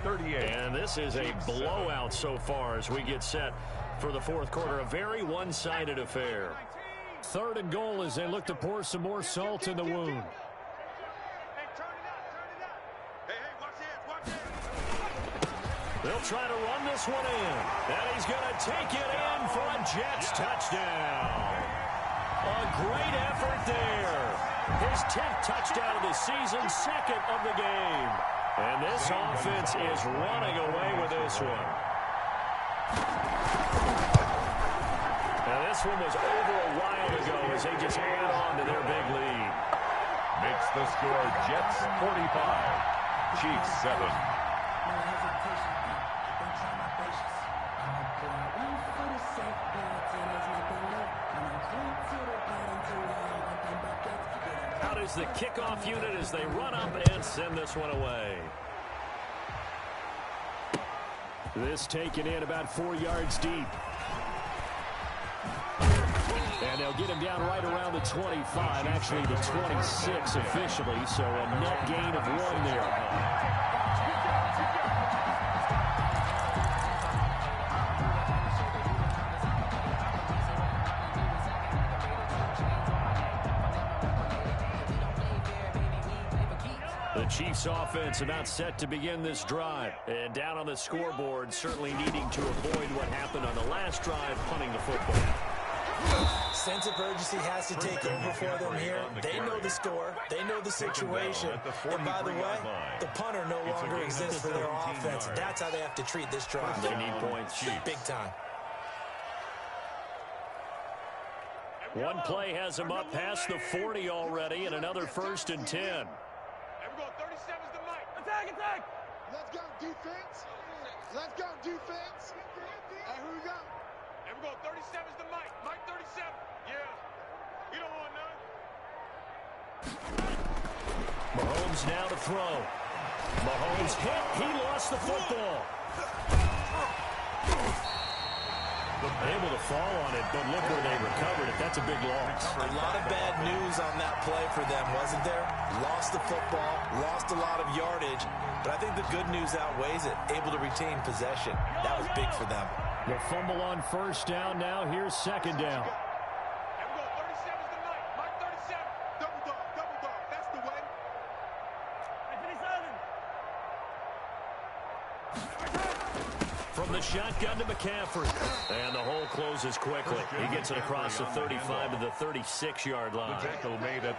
38. And this is a blowout so far as we get set for the 4th quarter. A very one-sided affair. 3rd and goal as they look to pour some more salt in the wound. They'll try to run this one in. And he's going to take it in for a Jets touchdown. A great effort there. His 10th touchdown of the season, 2nd of the game. And this offense is running away with this one. Now this one was over a while ago as they just add on to their big lead. Makes the score Jets 45, Chiefs 7. Out is the kickoff unit as they run up and send this one away. This taken in about 4 yards deep. And they'll get him down right around the 25, actually the 26 officially, so a net gain of 1 there. The Chiefs offense about set to begin this drive. And down on the scoreboard, certainly needing to avoid what happened on the last drive, punting the football. Sense of urgency has to take over for them here. They know the score. They know the situation. And by the way, the punter no longer exists for their offense. That's how they have to treat this drive. They need points. Big time. One play has him up past the 40 already, and another 1st and 10. go. 37's the mic. Attack. Let's go, defense. Let's go, defense. Hey, who we got? Hey, we go. 37's the mic. Mike 37. Yeah. You don't want none. Mahomes now to throw. Mahomes hit. He lost the football. Able to fall on it, but look where they recovered it. That's a big loss. A lot of bad news on that play for them, wasn't there? Lost the football, lost a lot of yardage, but I think the good news outweighs it. Able to retain possession. That was big for them. The fumble on first down. Now here's second down. Here we go. 37's the mic. Mike 37. Double dog. That's the way. Hey, 57. From the shotgun to McCaffrey. And the hole closes quickly. He gets it across the 35 to the 36-yard line.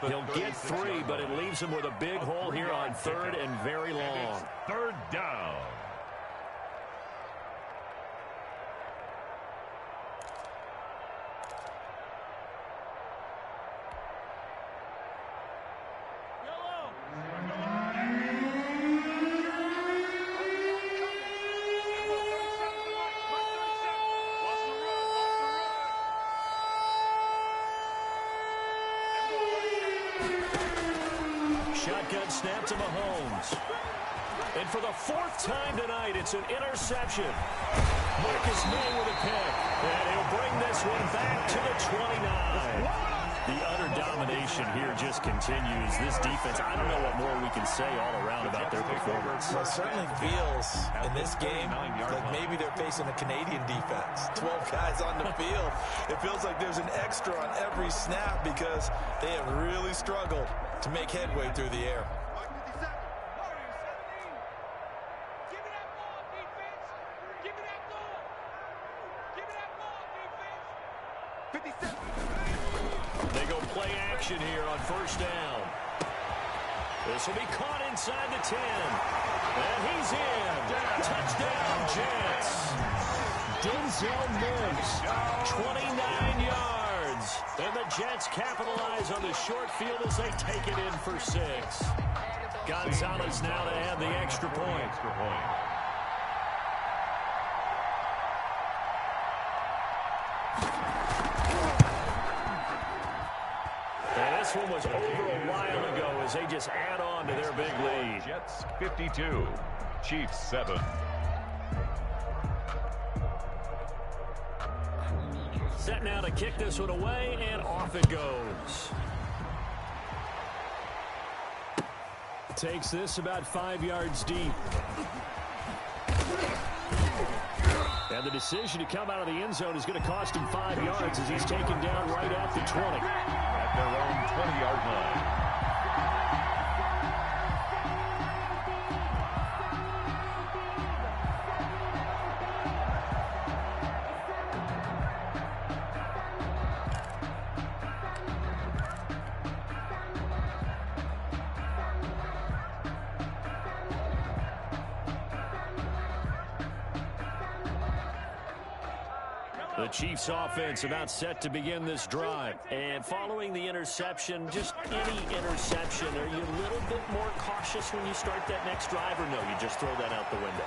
He'll get 3, but it leaves him with a big hole here on third and very long. Third down. Shotgun snap to Mahomes. And for the 4th time tonight, it's an interception. Marcus May with a pick. And he'll bring this one back to the 29. The utter domination here just continues. This defense, I don't know what more we can say all around about their performance. Well, it certainly feels in this game like maybe they're facing a Canadian defense. 12 guys on the field. It feels like there's an extra on every snap because they have really struggled to make headway through the air. They go play action here on first down. This will be caught inside the 10. And he's in. Touchdown, Jets. Denzel Mims, 29 yards. And the Jets capitalize on the short field as they take it in for 6. Gonzalez now to add the extra point. This one was over a while ago as they just add on to their big lead. Jets 52, Chiefs 7. Set now to kick this one away, and off it goes. Takes this about 5 yards deep. And the decision to come out of the end zone is going to cost him 5 yards as he's taken down right at the 20. At their own 20-yard line. The Chiefs offense about set to begin this drive. And following the interception, just any interception, are you a little bit more cautious when you start that next drive, or no, you just throw that out the window?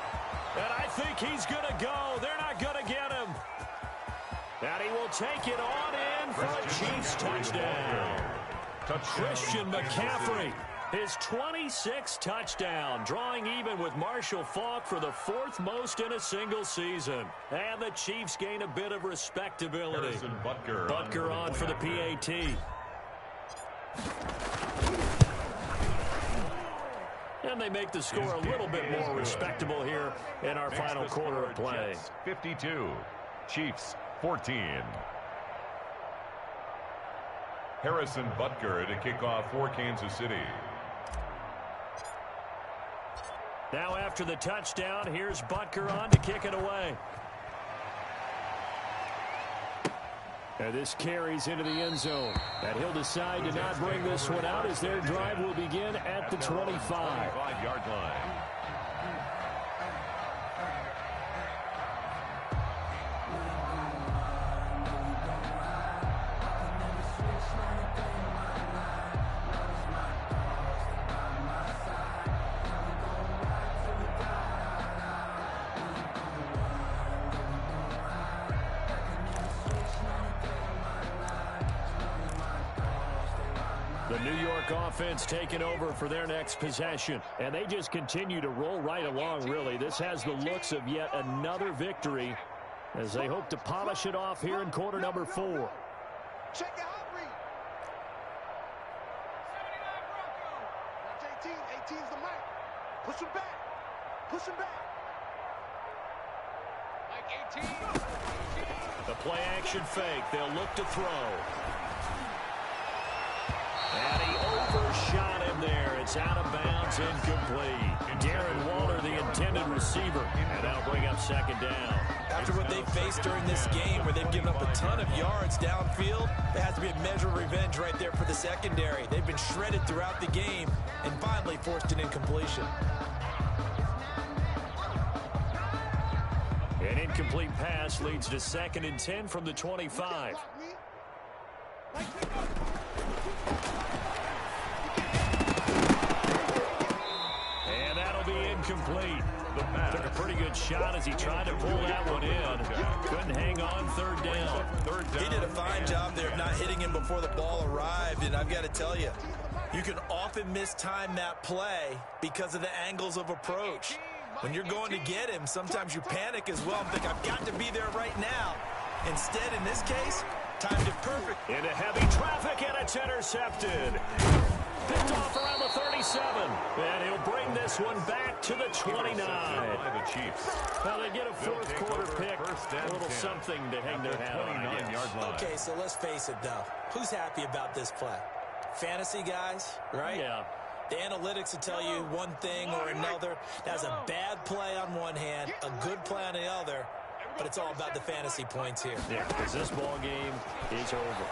And I think he's going to go. They're not going to get him. And he will take it on in for a Chiefs touchdown. Christian McCaffrey, his 26th touchdown, drawing even with Marshall Faulk for the 4th most in a single season. And the Chiefs gain a bit of respectability. Butker on for the PAT. And they make the score a little bit more respectable here in our final quarter of play. Jets 52, Chiefs 14. Harrison Butker to kick off for Kansas City. Now after the touchdown, here's Butker on to kick it away. And this carries into the end zone. And he'll decide to not bring this one out as their drive will begin at the 25. 25-yard line. The New York offense taking over for their next possession. And they just continue to roll right along, really. This has the looks of yet another victory as they hope to polish it off here in quarter number 4. Check your hot read. Watch 18. 18's the mic. Push him back. Push him back. Like 18. The play action fake. They'll look to throw. And he overshot him there. It's out of bounds, incomplete. Darren Waller, the intended receiver. And that'll bring up second down. After what they faced during this game where they've given up a ton of yards downfield, there has to be a measure of revenge right there for the secondary. They've been shredded throughout the game and finally forced an incompletion. An incomplete pass leads to 2nd and 10 from the 25. And that'll be incomplete. Took a pretty good shot as he tried to pull that one in. Couldn't hang on 3rd down. He did a fine job there of not hitting him before the ball arrived, and I've got to tell you, you can often mistime that play because of the angles of approach. When you're going to get him, sometimes you panic as well and think, I've got to be there right now. Instead, in this case, timed it perfect. Into heavy traffic, and it's intercepted. Picked off around the 37. And he'll bring this one back to the 29. Well, they get a 4th quarter pick. A little something to hang their hat on, I guess. Okay, so let's face it, though. Who's happy about this play? Fantasy guys, right? Yeah. The analytics will tell you one thing or another. That's a bad play on one hand, a good play on the other, but it's all about the fantasy points here. Yeah, because this ball game is over.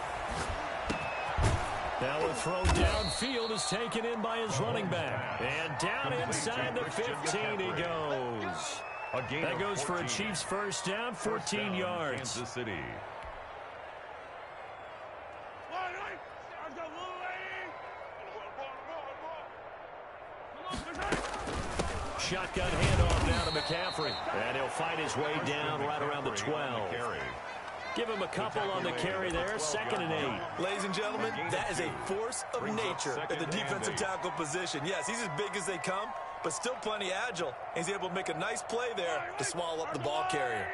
Now a throw downfield is taken in by his running back. And down inside the 15 he goes. That goes for a Chiefs first down, 14 yards. Kansas City. Shotgun handoff now to McCaffrey. And he'll fight his way down right around the 12. Give him a couple on the carry there, 2nd and 8. Ladies and gentlemen, that is a force of nature at the defensive tackle position. Yes, he's as big as they come, but still plenty agile. He's able to make a nice play there to swallow up the ball carrier.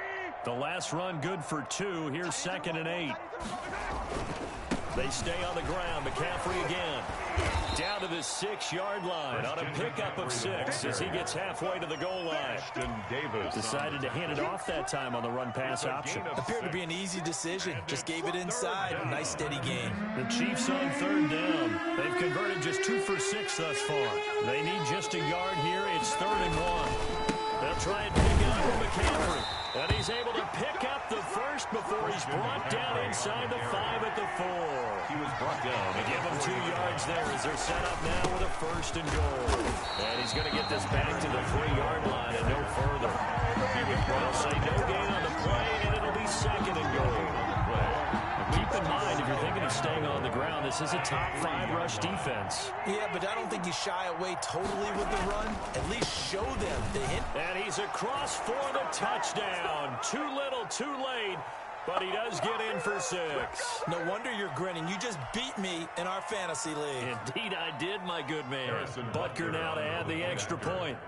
The last run good for 2. Here's 2nd and 8. They stay on the ground. McCaffrey again. Down to the 6-yard line on a pickup of 6 as he gets halfway to the goal line. Decided to hand it off that time on the run-pass option. Appeared to be an easy decision. Just gave it inside. Nice, steady game. The Chiefs on 3rd down. They've converted just 2 for 6 thus far. They need just a yard here. It's 3rd and 1. They'll try and pick it up from McCaffrey. And he's able to pick up the first before he's brought down inside the 5 at the 4. He was brought down. They give him 2 yards there as they're set up now with a 1st and goal. And he's going to get this back to the 3-yard line and no further. They'll say no gain on the play, and it'll be 2nd and goal. Keep in mind, if you're thinking of staying on the ground, this is a top 5 rush defense. Yeah, but I don't think you shy away totally with the run. At least show them the hint. And he's across for the touchdown. Too little, too late, but he does get in for 6. No wonder you're grinning. You just beat me in our fantasy league. Indeed I did, my good man. Butker now to add the extra point.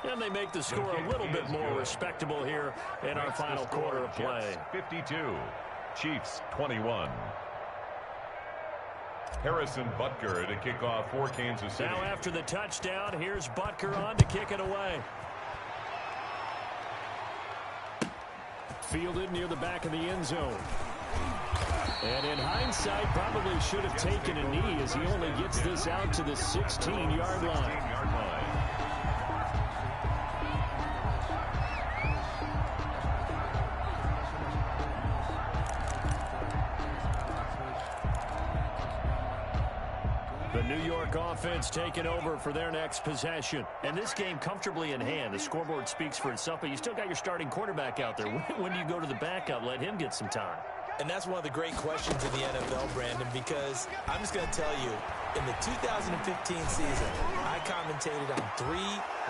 And they make the score a little bit more respectable here in our final quarter of play. 52, Chiefs 21. Harrison Butker to kick off for Kansas City. Now after the touchdown, here's Butker on to kick it away. Fielded near the back of the end zone. And in hindsight, probably should have taken a knee as he only gets this out to the 16-yard line. The New York offense taking over for their next possession. And this game comfortably in hand. The scoreboard speaks for itself, but you still got your starting quarterback out there. When do you go to the backup? Let him get some time. And that's one of the great questions in the NFL, Brandon, because I'm just going to tell you, in the 2015 season, I commentated on 3.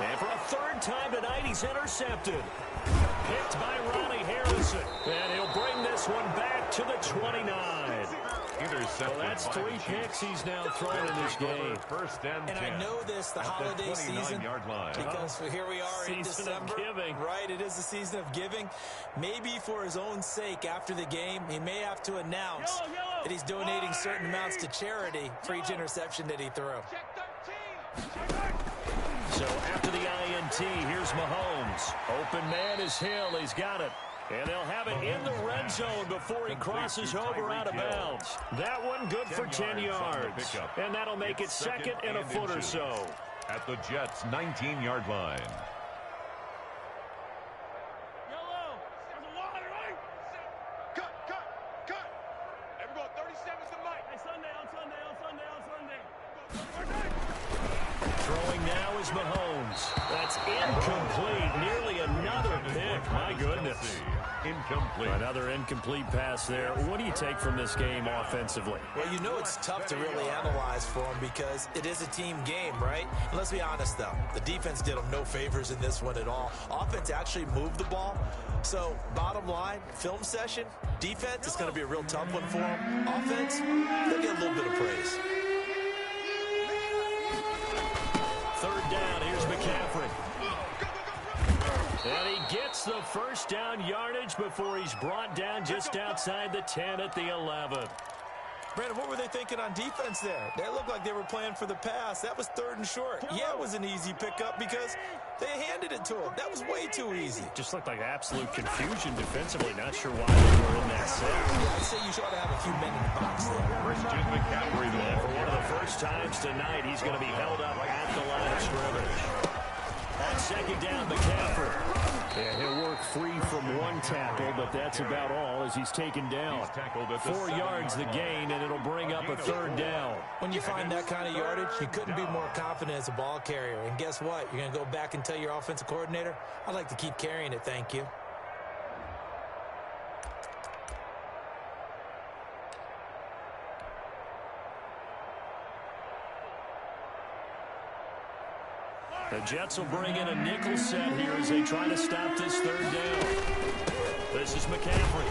And for a 3rd time tonight, he's intercepted. Picked by Ronnie Harrison. And he'll bring this one back to the 29. Well, that's 3 picks he's now thrown in this game. First and 10. I know this, the holiday season, because here we are in December. Right, it is the season of giving. Maybe for his own sake after the game, he may have to announce that he's donating certain amounts to charity for each interception that he threw. So after the INT, here's Mahomes. Open man is Hill. He's got it. And they'll have it in the red zone before he crosses over out of bounds. That one good for 10 yards. And that'll make it second and a foot or so. At the Jets' 19-yard line. Yellow. There's a wide right. Cut. And we're going 37 to Mike. Hey, Sunday. Throwing now is Mahomes. That's incomplete. Nearly another pick. My goodness. Incomplete. Another incomplete pass there. What do you take from this game offensively? Well, you know it's tough to really analyze for him because it is a team game, right? And let's be honest, though. The defense did him no favors in this one at all. Offense actually moved the ball. So, bottom line, film session, defense is going to be a real tough one for him. Offense, they'll get a little bit of praise. Third down, here's McCaffrey. And he gets the first down yardage before he's brought down just outside the 10 at the 11. Brandon, what were they thinking on defense there? They looked like they were playing for the pass. That was 3rd and short. Yeah, it was an easy pickup because they handed it to him. That was way too easy. Just looked like absolute confusion defensively. Not sure why they were in that set. I'd say you should have a few men in the box there. Christian McCaffrey, And for one of the first times tonight, he's going to be held up at the line of scrimmage. On second down, McCaffrey. Yeah, he'll work free from one tackle, but that's about all as he's taken down. 4 yards the gain, and it'll bring up a 3rd down. When you find that kind of yardage, you couldn't be more confident as a ball carrier. And guess what? You're going to go back and tell your offensive coordinator, I'd like to keep carrying it, thank you. The Jets will bring in a nickel set here as they try to stop this 3rd down. This is McCaffrey.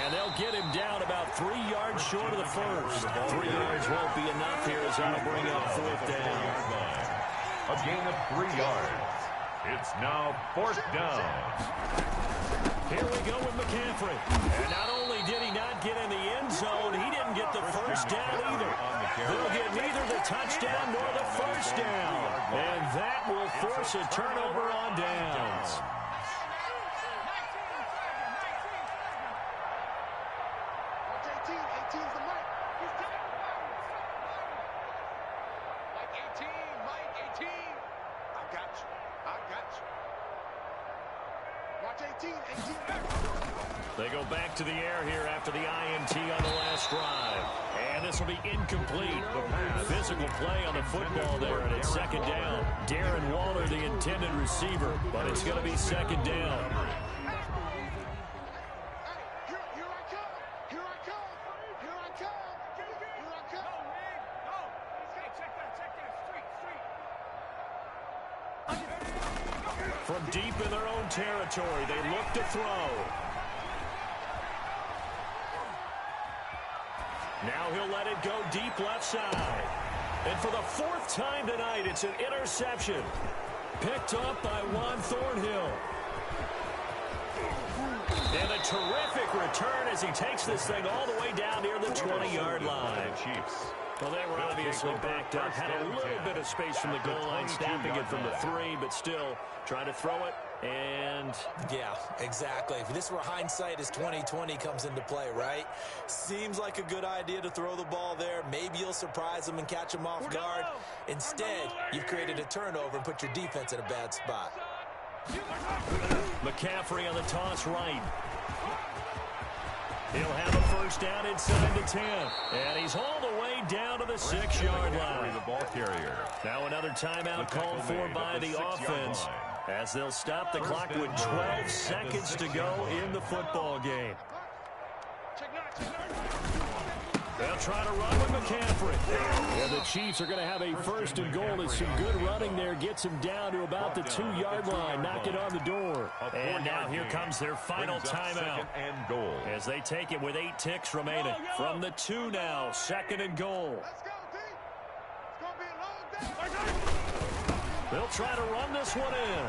And they'll get him down about 3 yards short of the first. 3 yards won't be enough here as that'll bring up 4th down. A gain of 3 yards. It's now 4th down. Here we go with McCaffrey. And not only did he not get in the end zone, he didn't get the first down either. They'll get neither the touchdown nor the first down. And that will force a turnover on downs. They go back to the air here after the INT on the last drive. And this will be incomplete. Physical play on the football there, and it's 2nd down. Darren Waller, the intended receiver, but it's going to be 2nd down. From deep in their own territory, they look to throw. Now he'll let it go deep left side. And for the 4th time tonight, it's an interception. Picked up by Juan Thornhill. And a terrific return as he takes this thing all the way down near the 20-yard line. Chiefs. Well, they were obviously backed up. Had a little bit of space from the goal line, snapping it from the 3, but still trying to throw it. And yeah, exactly. If this were hindsight as 2020 comes into play, right? Seems like a good idea to throw the ball there. Maybe you'll surprise them and catch them off guard. Instead, you've created a turnover and put your defense in a bad spot. McCaffrey on the toss right. He'll have a first down inside the 10. And he's all the way down to the 6-yard line. The ball carrier. Now another timeout called for by the offense as they'll stop the clock with 12 seconds to go in the football game. They'll try to run with McCaffrey. And the Chiefs are going to have a first and goal as some good running there gets him down to about the 2-yard line. Knock it on the door. And now here comes their final timeout. And goal. As they take it with 8 ticks remaining. From the 2 now, 2nd and goal. Let's go, team. It's going to be a long day. They'll try to run this one in.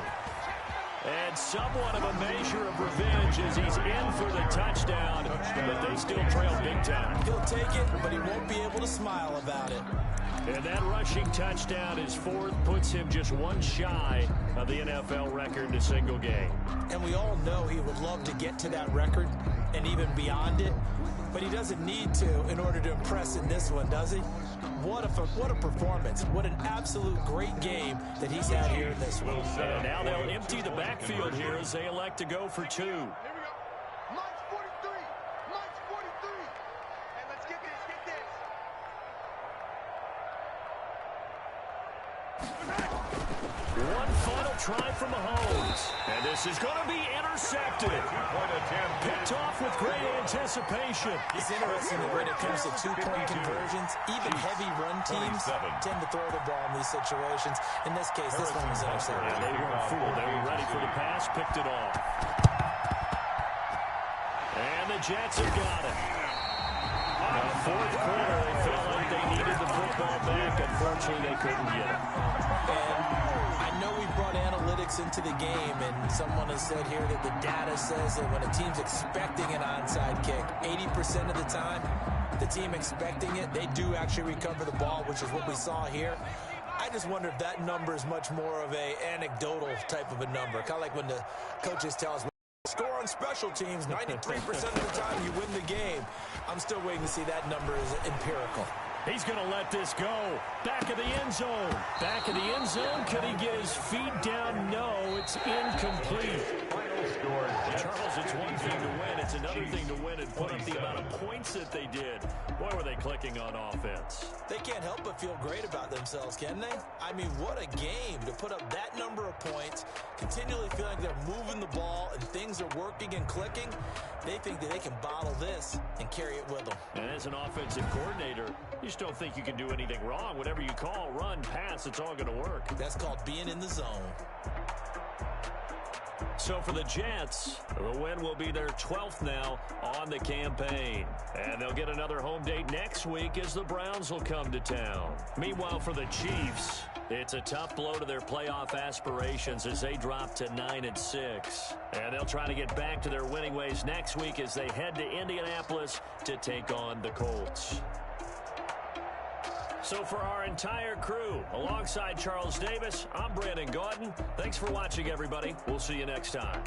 And somewhat of a measure of revenge as he's in for the touchdown, but they still trail big time. He'll take it, but he won't be able to smile about it. And that rushing touchdown, his 4th, puts him just 1 shy of the NFL record in a single game. And we all know he would love to get to that record and even beyond it, but he doesn't need to in order to impress in this one, does he? What a performance. What an absolute great game that he's had here in this one. And now they'll empty the backfield here as they elect to go for 2. Here we go. March 43. March 43. And let's get this. Get this. One final try from Mahomes. And this is going to be intercepted. Picked off with great anticipation. It's interesting that when it comes to 2-point conversions, even heavy run teams tend to throw the ball in these situations. In this case, this one was intercepted. Yeah, they weren't fooled. They were ready for the pass, picked it off. And the Jets have got it. In the 4th quarter, they felt like they needed the football back. Unfortunately, they couldn't get it. And I know we brought analytics into the game, and someone has said here that the data says that when a team's expecting an onside kick, 80% of the time, the team expecting it, they do actually recover the ball, which is what we saw here. I just wonder if that number is much more of a anecdotal type of a number, kind of like when the coaches tell us, score on special teams, 93% of the time you win the game. I'm still waiting to see that number is empirical. He's going to let this go. Back of the end zone. Back of the end zone. Can he get his feet down? No, it's incomplete. Charles, it's one thing to win. It's another thing to win and put up the amount of points that they did. Boy, were they clicking on offense. They can't help but feel great about themselves, can they? I mean, what a game to put up that number of points, continually feeling like they're moving the ball and things are working and clicking. They think that they can bottle this and carry it with them. And as an offensive coordinator, you just don't think you can do anything wrong. Whatever you call, run, pass, it's all going to work. That's called being in the zone. So for the Jets, the win will be their 12th now on the campaign. And they'll get another home date next week as the Browns will come to town. Meanwhile, for the Chiefs, it's a tough blow to their playoff aspirations as they drop to 9-6. And they'll try to get back to their winning ways next week as they head to Indianapolis to take on the Colts. So for our entire crew, alongside Charles Davis, I'm Brandon Gaudin. Thanks for watching, everybody. We'll see you next time.